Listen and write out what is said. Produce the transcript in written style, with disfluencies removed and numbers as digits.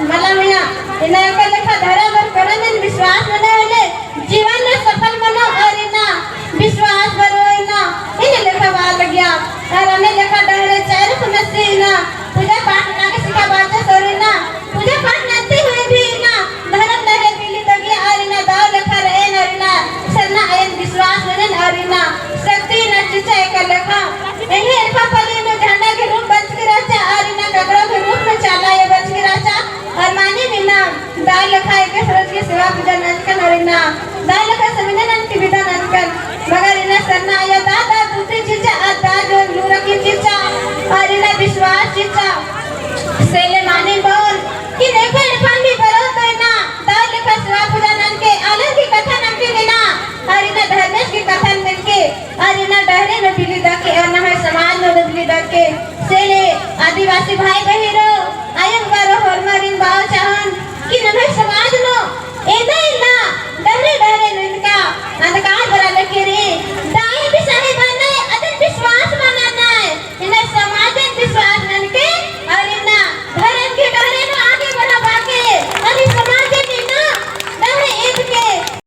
मला मिया इना एका लेखा धरावर करन विश्वास बनावले जीवन में सफल बनो और इना विश्वास बनो इना इन लेखा वाल गया और हमें लेखा डरे चार पुनस्ते इना पूजा पाठ ना के सिखा बात सोरिना पूजा पाठ नती हुई भी इना धर्म लगे पीली तगी और इना दाव लेखा रहे नरिना सरना आयन विश्वास बनन और इना शक्ति न चिचा एक लेखा यही अल्फा पली नो झंडा के रूप बच के राजा और इना कगड़ा के रूप में चला ये बच के राजा और मानी बिना दाल लखा एक सूरज की सेवा पूजा नंदकन और इना दाल लखा समिनन की विधा नंदकन मगर इना सरना आया दादा दूसरी चिचा आ दा जो नूर की चिचा और इना विश्वास चिचा